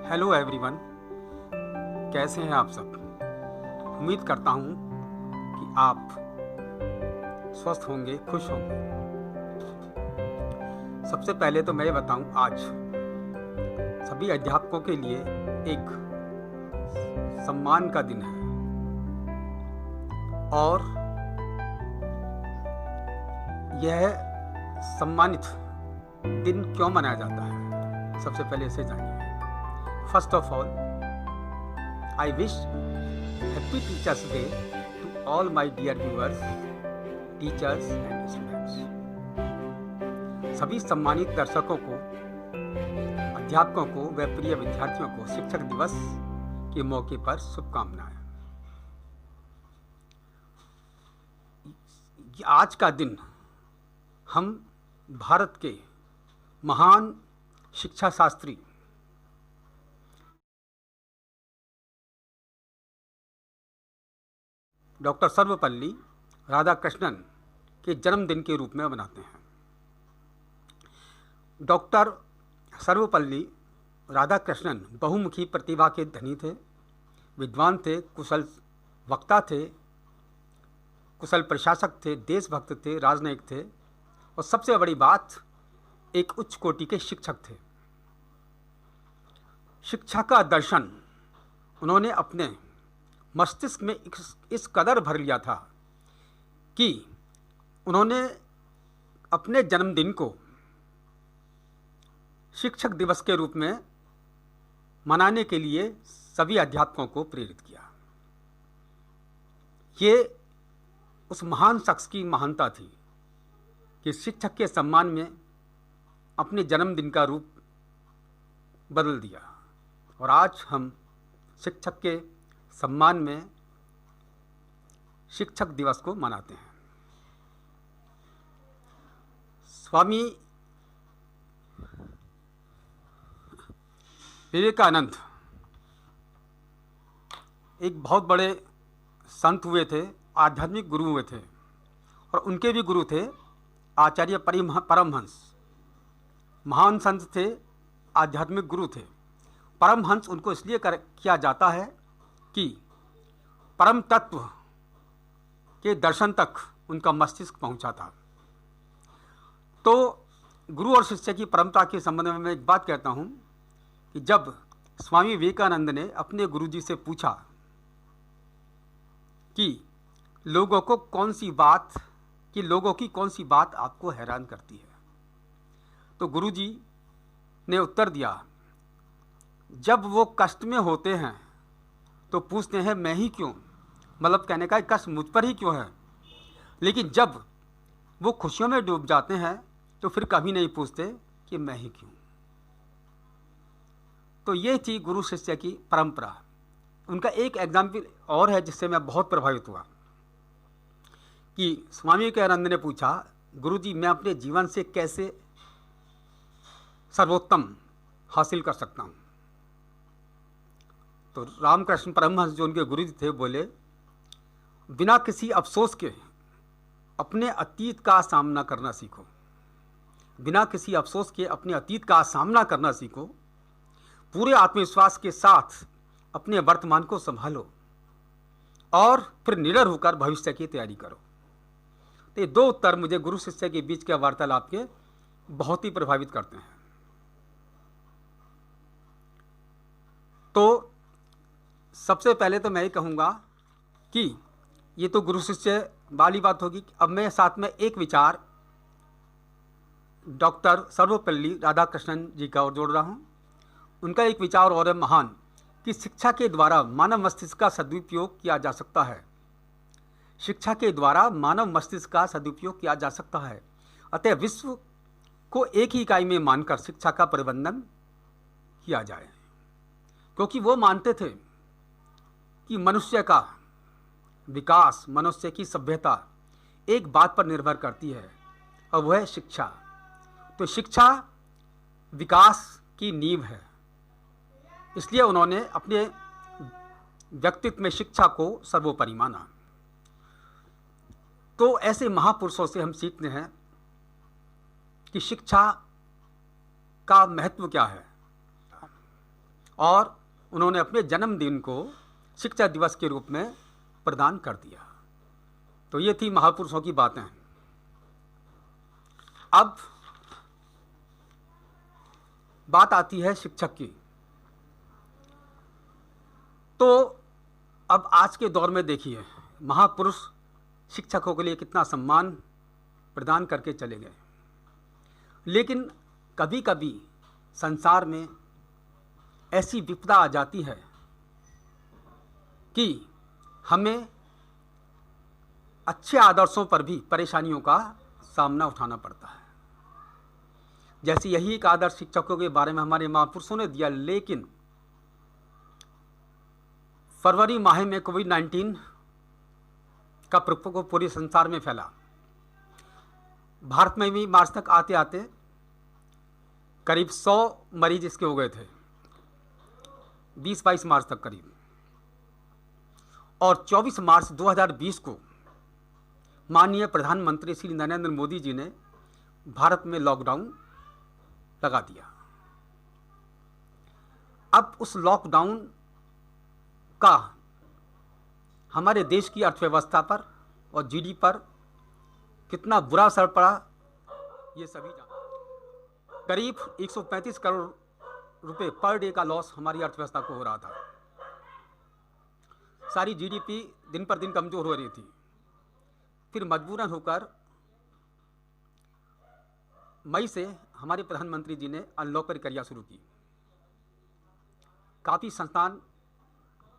Hello everyone, कैसे हैं आप सब। उम्मीद करता हूं कि आप स्वस्थ होंगे, खुश होंगे। सबसे पहले तो मैं बताऊं, आज सभी अध्यापकों के लिए एक सम्मान का दिन है। और यह सम्मानित दिन क्यों मनाया जाता है, सबसे पहले इसे जानिए। First of all, I wish Happy Teachers Day to all my dear viewers, teachers and students. सभी सम्मानित दर्शकों को, अध्यापकों को व प्रिय विद्यार्थियों को शिक्षक दिवस के मौके पर शुभकामनाएं। आज का दिन हम भारत के महान शिक्षा शास्त्री डॉक्टर सर्वपल्ली राधाकृष्णन के जन्मदिन के रूप में मनाते हैं। डॉक्टर सर्वपल्ली राधाकृष्णन बहुमुखी प्रतिभा के धनी थे, विद्वान थे, कुशल वक्ता थे, कुशल प्रशासक थे, देशभक्त थे, राजनयिक थे और सबसे बड़ी बात, एक उच्च कोटि के शिक्षक थे। शिक्षा का दर्शन उन्होंने अपने मस्तिष्क में इस कदर भर लिया था कि उन्होंने अपने जन्मदिन को शिक्षक दिवस के रूप में मनाने के लिए सभी अध्यापकों को प्रेरित किया। ये उस महान शख्स की महानता थी कि शिक्षक के सम्मान में अपने जन्मदिन का रूप बदल दिया। और आज हम शिक्षक के सम्मान में शिक्षक दिवस को मनाते हैं। स्वामी विवेकानंद एक बहुत बड़े संत हुए थे, आध्यात्मिक गुरु हुए थे और उनके भी गुरु थे आचार्य परमहंस। महान संत थे, आध्यात्मिक गुरु थे। परमहंस उनको इसलिए किया जाता है कि परम तत्व के दर्शन तक उनका मस्तिष्क पहुंचा था। तो गुरु और शिष्य की परंपरा के संबंध में मैं एक बात कहता हूं कि जब स्वामी विवेकानंद ने अपने गुरुजी से पूछा कि लोगों की कौन सी बात आपको हैरान करती है, तो गुरुजी ने उत्तर दिया, जब वो कष्ट में होते हैं तो पूछते हैं मैं ही क्यों, मतलब कहने का कष्ट मुझ पर ही क्यों है। लेकिन जब वो खुशियों में डूब जाते हैं तो फिर कभी नहीं पूछते कि मैं ही क्यों। तो ये थी गुरु शिष्य की परंपरा। उनका एक एग्जाम्पल और है जिससे मैं बहुत प्रभावित हुआ कि स्वामी विवेकानंद ने पूछा, गुरुजी मैं अपने जीवन से कैसे सर्वोत्तम हासिल कर सकता हूँ। तो रामकृष्ण परमहंस जो उनके गुरु जी थे बोले, बिना किसी अफसोस के अपने अतीत का सामना करना सीखो। बिना किसी अफसोस के अपने अतीत का सामना करना सीखो। पूरे आत्मविश्वास के साथ अपने वर्तमान को संभालो और फिर निडर होकर भविष्य की तैयारी करो। तो ये दो उत्तर मुझे गुरु शिष्य के बीच के वार्तालाप के बहुत ही प्रभावित करते हैं। तो सबसे पहले तो मैं ये कहूँगा कि ये तो गुरु शिष्य वाली बात होगी। अब मैं साथ में एक विचार डॉक्टर सर्वपल्ली राधाकृष्णन जी का और जोड़ रहा हूँ। उनका एक विचार और है महान, कि शिक्षा के द्वारा मानव मस्तिष्क का सदुपयोग किया जा सकता है। शिक्षा के द्वारा मानव मस्तिष्क का सदुपयोग किया जा सकता है। अतः विश्व को एक ही इकाई में मानकर शिक्षा का प्रबंधन किया जाए, क्योंकि वो मानते थे कि मनुष्य का विकास, मनुष्य की सभ्यता एक बात पर निर्भर करती है और वह है शिक्षा। तो शिक्षा विकास की नींव है। इसलिए उन्होंने अपने व्यक्तित्व में शिक्षा को सर्वोपरि माना। तो ऐसे महापुरुषों से हम सीखते हैं कि शिक्षा का महत्व क्या है और उन्होंने अपने जन्मदिन को शिक्षक दिवस के रूप में प्रदान कर दिया। तो ये थी महापुरुषों की बातें। अब बात आती है शिक्षक की। तो अब आज के दौर में देखिए, महापुरुष शिक्षकों के लिए कितना सम्मान प्रदान करके चले गए, लेकिन कभी कभी संसार में ऐसी विपदा आ जाती है कि हमें अच्छे आदर्शों पर भी परेशानियों का सामना उठाना पड़ता है। जैसे यही एक आदर्श शिक्षकों के बारे में हमारे महापुरुषों ने दिया, लेकिन फरवरी माह में कोविड-19 का प्रकोप पूरे संसार में फैला। भारत में भी मार्च तक आते आते करीब 100 मरीज इसके हो गए थे, 20-22 मार्च तक करीब। और 24 मार्च 2020 को माननीय प्रधानमंत्री श्री नरेंद्र मोदी जी ने भारत में लॉकडाउन लगा दिया। अब उस लॉकडाउन का हमारे देश की अर्थव्यवस्था पर और जीडीपी पर कितना बुरा असर पड़ा, ये सभी जानते। करीब 135 करोड़ रुपए पर डे का लॉस हमारी अर्थव्यवस्था को हो रहा था। सारी जीडीपी दिन पर दिन कमजोर हो रही थी। फिर मजबूरन होकर मई से हमारे प्रधानमंत्री जी ने अनलॉक प्रक्रिया शुरू की। काफ़ी संस्थान,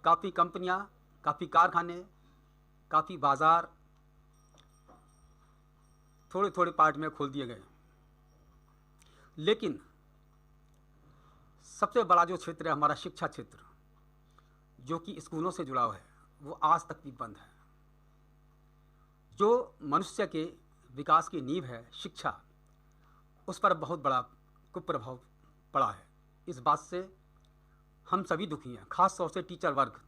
काफ़ी कंपनियां, काफ़ी कारखाने, काफ़ी बाजार थोड़े थोड़े पार्ट में खोल दिए गए। लेकिन सबसे बड़ा जो क्षेत्र है हमारा शिक्षा क्षेत्र, जो कि स्कूलों से जुड़ा हुआ है, वो आज तक भी बंद है। जो मनुष्य के विकास की नींव है शिक्षा, उस पर बहुत बड़ा कुप्रभाव पड़ा है। इस बात से हम सभी दुखी हैं, खास तौर से टीचर वर्ग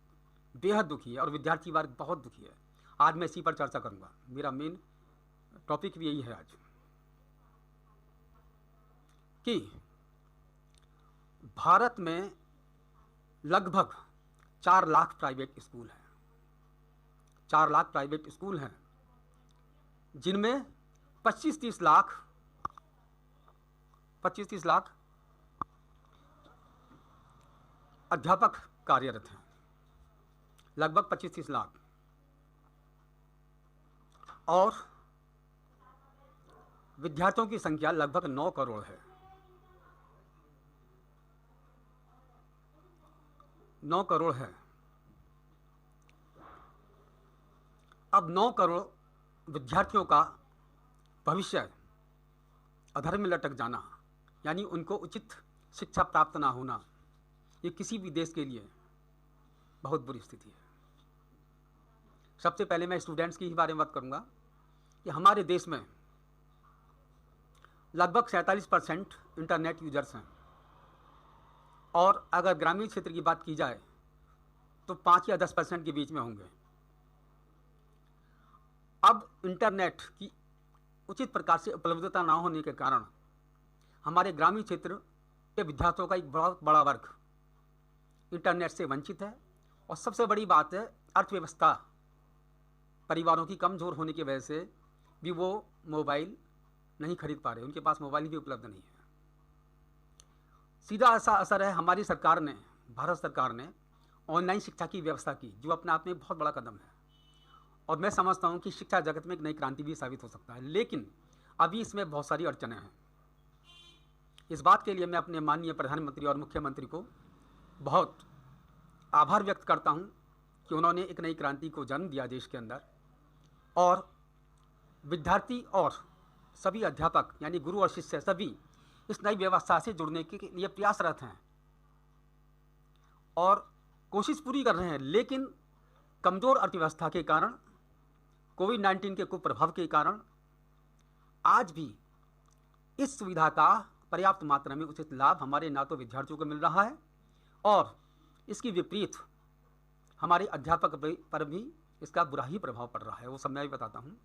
बेहद दुखी है और विद्यार्थी वर्ग बहुत दुखी है। आज मैं इसी पर चर्चा करूंगा, मेरा मेन टॉपिक भी यही है आज, कि भारत में लगभग 4 लाख प्राइवेट स्कूल हैं। 4 लाख प्राइवेट स्कूल हैं, जिनमें 25-30 लाख अध्यापक कार्यरत हैं। लगभग 25-30 लाख। और विद्यार्थियों की संख्या लगभग 9 करोड़ है। 9 करोड़ है। अब 9 करोड़ विद्यार्थियों का भविष्य अधर में लटक जाना, यानी उनको उचित शिक्षा प्राप्त ना होना, ये किसी भी देश के लिए बहुत बुरी स्थिति है। सबसे पहले मैं स्टूडेंट्स की ही बारे में बात करूंगा कि हमारे देश में लगभग 47% इंटरनेट यूजर्स हैं, और अगर ग्रामीण क्षेत्र की बात की जाए तो 5 या 10% के बीच में होंगे। अब इंटरनेट की उचित प्रकार से उपलब्धता ना होने के कारण हमारे ग्रामीण क्षेत्र के विद्यार्थियों का एक बहुत बड़ा वर्ग इंटरनेट से वंचित है। और सबसे बड़ी बात है, अर्थव्यवस्था परिवारों की कमजोर होने की वजह से भी वो मोबाइल नहीं खरीद पा रहे, उनके पास मोबाइल भी उपलब्ध नहीं है। सीधा ऐसा असर है हमारी सरकार ने, भारत सरकार ने ऑनलाइन शिक्षा की व्यवस्था की, जो अपने आप में बहुत बड़ा कदम है। और मैं समझता हूँ कि शिक्षा जगत में एक नई क्रांति भी साबित हो सकता है, लेकिन अभी इसमें बहुत सारी अड़चनें हैं। इस बात के लिए मैं अपने माननीय प्रधानमंत्री और मुख्यमंत्री को बहुत आभार व्यक्त करता हूँ कि उन्होंने एक नई क्रांति को जन्म दिया देश के अंदर, और विद्यार्थी और सभी अध्यापक यानी गुरु और शिष्य सभी इस नई व्यवस्था से जुड़ने के लिए प्रयासरत हैं और कोशिश पूरी कर रहे हैं। लेकिन कमज़ोर अर्थव्यवस्था के कारण, कोविड-19 के कुप्रभाव के कारण आज भी इस सुविधा का पर्याप्त मात्रा में उचित लाभ हमारे ना तो विद्यार्थियों को मिल रहा है, और इसकी विपरीत हमारे अध्यापक पर भी इसका बुरा ही प्रभाव पड़ रहा है। वो सब मैं भी बताता हूँ।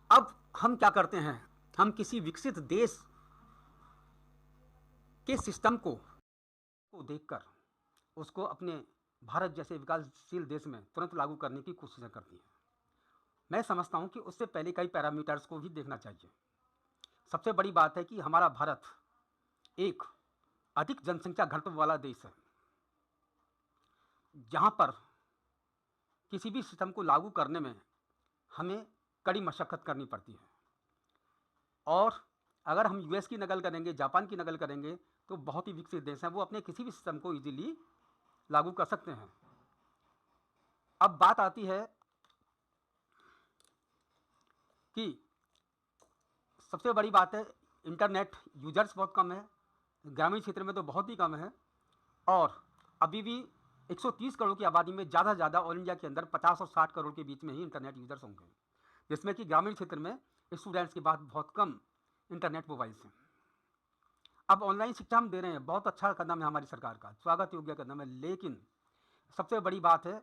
अब हम क्या करते हैं, हम किसी विकसित देश के सिस्टम को को देखकर उसको अपने भारत जैसे विकासशील देश में तुरंत लागू करने की कोशिशें करती हैं। मैं समझता हूँ कि उससे पहले कई पैरामीटर्स को भी देखना चाहिए। सबसे बड़ी बात है कि हमारा भारत एक अधिक जनसंख्या घनत्व वाला देश है, जहाँ पर किसी भी सिस्टम को लागू करने में हमें कड़ी मशक्क़त करनी पड़ती है। और अगर हम यूएस की नकल करेंगे, जापान की नकल करेंगे, तो बहुत ही विकसित देश हैं, वो अपने किसी भी सिस्टम को इजीली लागू कर सकते हैं। अब बात आती है कि सबसे बड़ी बात है, इंटरनेट यूजर्स बहुत कम है, ग्रामीण क्षेत्र में तो बहुत ही कम है, और अभी भी 130 करोड़ की आबादी में ज़्यादा से ज़्यादा ऑल इंडिया के अंदर 50 और 60 करोड़ के बीच में ही इंटरनेट यूजर्स होंगे, जिसमें कि ग्रामीण क्षेत्र में स्टूडेंट्स की बात बहुत कम इंटरनेट मोबाइल्स हैं। अब ऑनलाइन शिक्षा हम दे रहे हैं, बहुत अच्छा कदम है हमारी सरकार का, स्वागत योग्य कदम है, लेकिन सबसे बड़ी बात है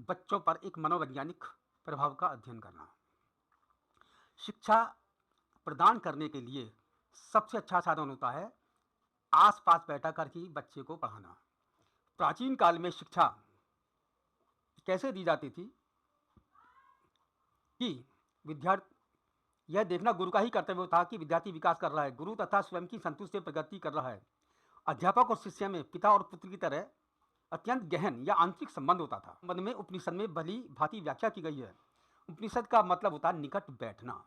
बच्चों पर एक मनोवैज्ञानिक प्रभाव का अध्ययन करना। शिक्षा प्रदान करने के लिए सबसे अच्छा साधन होता है आसपास बैठा कर ही बच्चे को पढ़ाना। प्राचीन काल में शिक्षा कैसे दी जाती थी कि विद्यार्थी यह देखना गुरु का ही कर्तव्य था कि विद्यार्थी विकास कर रहा है, गुरु तथा स्वयं की संतुष्टि से प्रगति कर रहा है। अध्यापक और शिष्य में पिता और पुत्र की तरह अत्यंत गहन या आंतरिक संबंध होता था। संबंध में उपनिषद में भली भांति व्याख्या की गई है। उपनिषद का मतलब होता है निकट बैठना।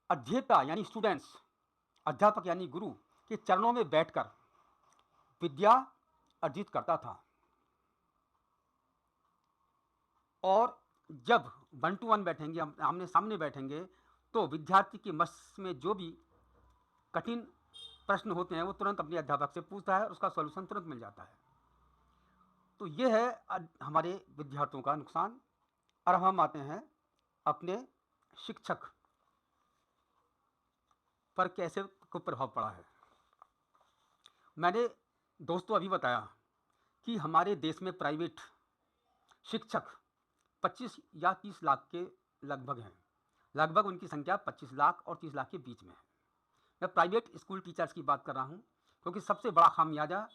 अध्येता यानी स्टूडेंट्स, अध्यापक यानी गुरु के चरणों में बैठकर विद्या अर्जित करता था, और जब 1 to 1 बैठेंगे, आमने सामने बैठेंगे, तो विद्यार्थी के मस्तिष्क में जो भी कठिन प्रश्न होते हैं वो तुरंत अपने अध्यापक से पूछता है और उसका सॉल्यूशन तुरंत मिल जाता है। तो ये है हमारे विद्यार्थियों का नुकसान। और हम आते हैं अपने शिक्षक पर कैसे को प्रभाव पड़ा है। मैंने दोस्तों अभी बताया कि हमारे देश में प्राइवेट शिक्षक 25 या 30 लाख के लगभग हैं। लगभग उनकी संख्या 25 लाख और 30 लाख के बीच में है। मैं प्राइवेट स्कूल टीचर्स की बात कर रहा हूँ, क्योंकि सबसे बड़ा खामियाजा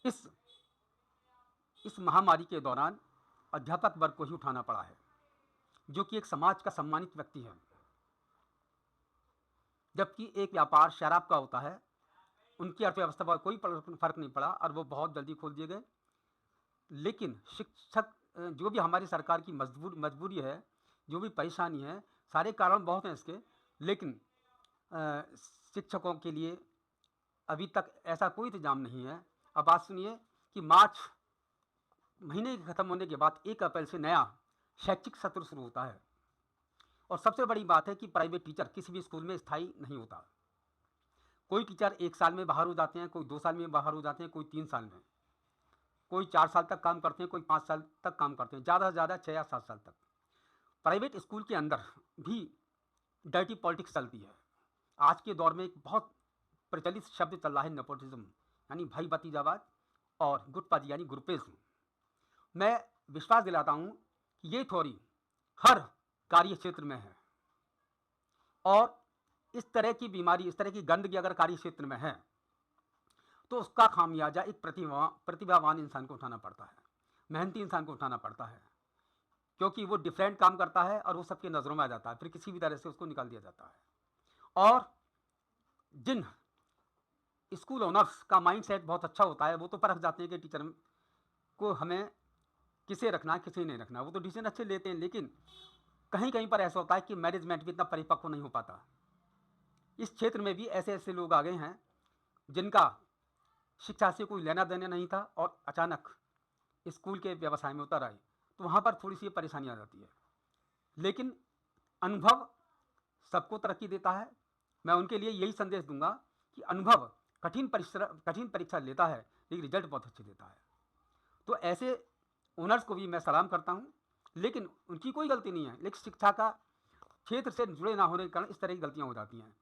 इस महामारी के दौरान अध्यापक वर्ग को ही उठाना पड़ा है, जो कि एक समाज का सम्मानित व्यक्ति है। जबकि एक व्यापार शराब का होता है, उनकी अर्थव्यवस्था पर कोई फर्क नहीं पड़ा और वो बहुत जल्दी खोल दिए गए। लेकिन शिक्षक, जो भी हमारी सरकार की मजबूरी है, जो भी परेशानी है, सारे कारण बहुत हैं इसके, लेकिन शिक्षकों के लिए अभी तक ऐसा कोई इंतजाम नहीं है। अब बात सुनिए कि मार्च महीने के ख़त्म होने के बाद 1 अप्रैल से नया शैक्षिक सत्र शुरू होता है। और सबसे बड़ी बात है कि प्राइवेट टीचर किसी भी स्कूल में स्थायी नहीं होता। कोई टीचर 1 साल में बाहर हो जाते हैं, कोई 2 साल में बाहर हो जाते हैं, कोई 3 साल में, कोई 4 साल तक काम करते हैं, कोई 5 साल तक काम करते हैं, ज़्यादा से ज़्यादा 6 या 7 साल तक। प्राइवेट स्कूल के अंदर भी डर्टी पॉलिटिक्स चलती है। आज के दौर में एक बहुत प्रचलित शब्द चल रहा है नेपोटिज्म, यानी भाई भतीजावाद, और गुटबाजी यानी ग्रुपिज्म। मैं विश्वास दिलाता हूँ कि ये थ्योरी हर कार्य क्षेत्र में है, और इस तरह की बीमारी, इस तरह की गंदगी अगर कार्य क्षेत्र में है तो उसका खामियाजा एक प्रतिभावान इंसान को उठाना पड़ता है, मेहनती इंसान को उठाना पड़ता है, क्योंकि वो डिफरेंट काम करता है और वो सबकी नज़रों में आ जाता है, फिर किसी भी तरह से उसको निकाल दिया जाता है। और जिन स्कूल ओनर्स का माइंडसेट बहुत अच्छा होता है, वो तो परख जाते हैं कि टीचर को हमें किसे रखना किसे नहीं रखना, वो तो डिसीजन अच्छे लेते हैं। लेकिन कहीं कहीं पर ऐसा होता है कि मैनेजमेंट भी इतना परिपक्व नहीं हो पाता। इस क्षेत्र में भी ऐसे ऐसे लोग आ गए हैं जिनका शिक्षा से कोई लेना देना नहीं था और अचानक स्कूल के व्यवसाय में उतर आए, तो वहाँ पर थोड़ी सी परेशानी आ जाती है। लेकिन अनुभव सबको तरक्की देता है। मैं उनके लिए यही संदेश दूंगा कि अनुभव कठिन परीक्षा लेता है, लेकिन रिजल्ट बहुत अच्छे देता है। तो ऐसे ओनर्स को भी मैं सलाम करता हूँ, लेकिन उनकी कोई गलती नहीं है, लेकिन शिक्षा का क्षेत्र से जुड़े ना होने के कारण इस तरह की गलतियाँ हो जाती हैं।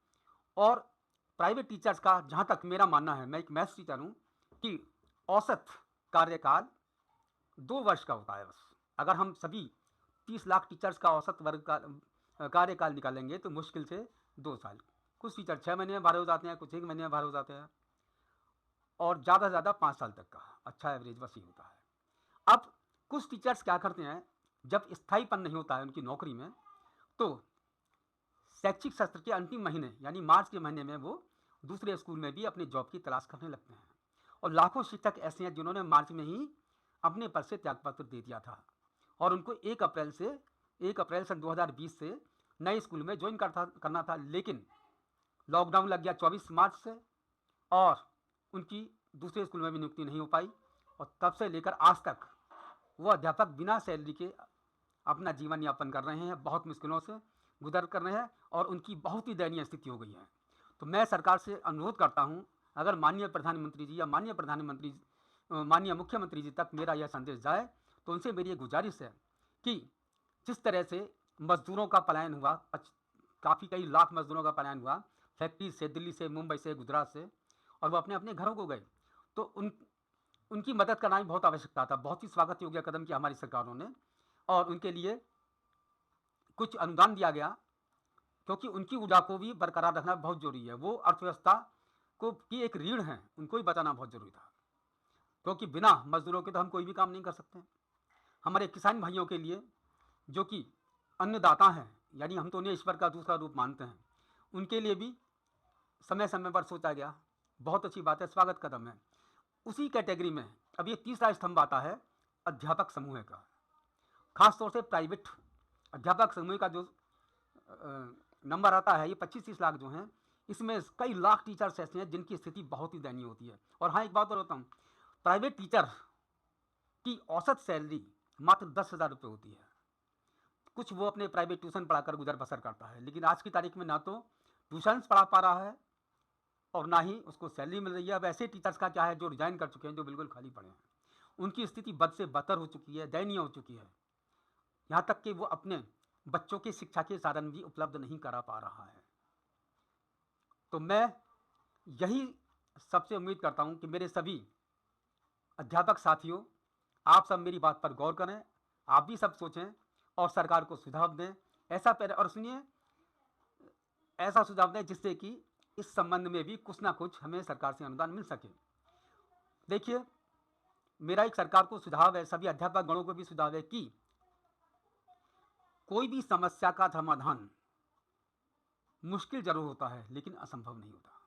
और प्राइवेट टीचर्स का जहाँ तक मेरा मानना है, मैं एक मैथ्स टीचर हूँ, कि औसत कार्यकाल 2 वर्ष का होता है बस। अगर हम सभी 30 लाख टीचर्स का औसत वर्ग का कार्यकाल निकालेंगे तो मुश्किल से 2 साल। कुछ टीचर 6 महीने में बाहर हो जाते हैं, कुछ 1 महीने में बाहर हो जाते हैं। और ज़्यादा से ज़्यादा 5 साल तक का अच्छा एवरेज बस ये होता है। अब कुछ टीचर्स क्या करते हैं, जब स्थायीपन नहीं होता है उनकी नौकरी में, तो शैक्षिक सत्र के अंतिम महीने यानी मार्च के महीने में वो दूसरे स्कूल में भी अपनी जॉब की तलाश करने लगते हैं। और लाखों शिक्षक ऐसे हैं जिन्होंने मार्च में ही अपने पद से त्यागपत्र दे दिया था और उनको 1 अप्रैल सन 2020 से नए स्कूल में ज्वाइन करना था, लेकिन लॉकडाउन लग गया 24 मार्च से और उनकी दूसरे स्कूल में भी नियुक्ति नहीं हो पाई। और तब से लेकर आज तक वो अध्यापक बिना सैलरी के अपना जीवन यापन कर रहे हैं, बहुत मुश्किलों से गुजर कर रहे हैं और उनकी बहुत ही दयनीय स्थिति हो गई है। तो मैं सरकार से अनुरोध करता हूँ, अगर माननीय प्रधानमंत्री जी या माननीय मुख्यमंत्री जी तक मेरा यह संदेश जाए, तो उनसे मेरी ये गुजारिश है कि जिस तरह से मजदूरों का पलायन हुआ, कई लाख मजदूरों का पलायन हुआ फैक्ट्री से, दिल्ली से, मुंबई से, गुजरात से, और वो अपने अपने घरों को गए, तो उनकी मदद करना भी बहुत आवश्यकता था। बहुत ही स्वागत योग्य कदम किया हमारी सरकारों ने और उनके लिए कुछ अनुदान दिया गया, क्योंकि उनकी ऊर्जा को भी बरकरार रखना बहुत जरूरी है। वो अर्थव्यवस्था को की एक रीढ़ है, उनको भी बचाना बहुत जरूरी था, क्योंकि बिना मजदूरों के तो हम कोई भी काम नहीं कर सकते। हमारे किसान भाइयों के लिए, जो कि अन्नदाता हैं, यानी हम तो उन्हें ईश्वर का दूसरा रूप मानते हैं, उनके लिए भी समय समय पर सोचा गया। बहुत अच्छी बात है, स्वागत कदम है। उसी कैटेगरी में अब ये तीसरा स्तंभ आता है अध्यापक समूह का, खासतौर से प्राइवेट अध्यापक समूह का जो नंबर आता है, ये 25-30 लाख जो हैं, इसमें कई लाख टीचर्स ऐसे हैं जिनकी स्थिति बहुत ही दयनीय होती है। और हाँ, एक बात और बताऊँ, प्राइवेट टीचर की औसत सैलरी मात्र 10,000 रुपये होती है। कुछ वो अपने प्राइवेट ट्यूशन पढ़ाकर गुजर बसर करता है, लेकिन आज की तारीख में ना तो ट्यूशन्स पढ़ा पा रहा है और ना ही उसको सैलरी मिल रही है। अब ऐसे टीचर्स का क्या है जो रिजाइन कर चुके हैं, जो बिल्कुल खाली पड़े हैं, उनकी स्थिति बद से बदतर हो चुकी है, दयनीय हो चुकी है। यहाँ तक कि वो अपने बच्चों की शिक्षा के साधन भी उपलब्ध नहीं करा पा रहा है। तो मैं यही सबसे उम्मीद करता हूँ कि मेरे सभी अध्यापक साथियों, आप सब मेरी बात पर गौर करें, आप भी सब सोचें और सरकार को सुझाव दें। और सुनिए, ऐसा सुझाव दें जिससे कि इस संबंध में भी कुछ ना कुछ हमें सरकार से अनुदान मिल सके। देखिए, मेरा एक सरकार को सुझाव है, सभी अध्यापक गणों को भी सुझाव है कि कोई भी समस्या का समाधान मुश्किल जरूर होता है, लेकिन असंभव नहीं होता।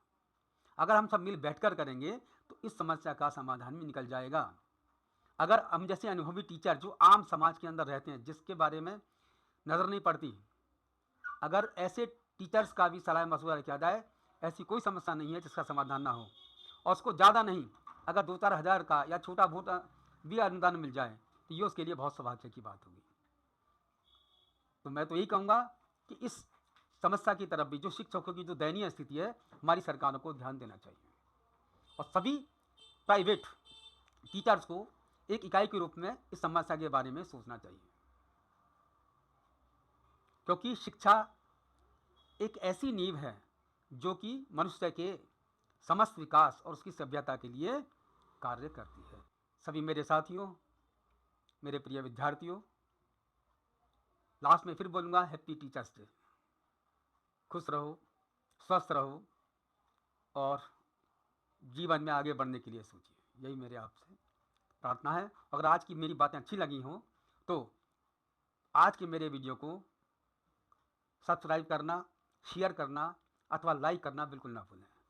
अगर हम सब मिल बैठकर करेंगे तो इस समस्या का समाधान भी निकल जाएगा। अगर हम जैसे अनुभवी टीचर जो आम समाज के अंदर रहते हैं, जिसके बारे में नज़र नहीं पड़ती, अगर ऐसे टीचर्स का भी सलाह मशवरा किया जाए, ऐसी कोई समस्या नहीं है जिसका समाधान ना हो। और उसको ज़्यादा नहीं, अगर 2-4 हज़ार का या छोटा मोटा भी अनुदान मिल जाए तो ये उसके लिए बहुत सौभाग्य की बात होगी। तो मैं तो यही कहूँगा कि इस समस्या की तरफ भी, जो शिक्षकों की जो दयनीय स्थिति है, हमारी सरकारों को ध्यान देना चाहिए और सभी प्राइवेट टीचर्स को एक इकाई के रूप में इस समस्या के बारे में सोचना चाहिए, क्योंकि शिक्षा एक ऐसी नींव है जो कि मनुष्य के समस्त विकास और उसकी सभ्यता के लिए कार्य करती है। सभी मेरे साथियों, मेरे प्रिय विद्यार्थियों, लास्ट में फिर बोलूँगा, हैप्पी टीचर्स डे। खुश रहो, स्वस्थ रहो और जीवन में आगे बढ़ने के लिए सोचिए, यही मेरे आपसे प्रार्थना है। अगर आज की मेरी बातें अच्छी लगी हों तो आज के मेरे वीडियो को सब्सक्राइब करना, शेयर करना अथवा लाइक करना बिल्कुल ना भूलें।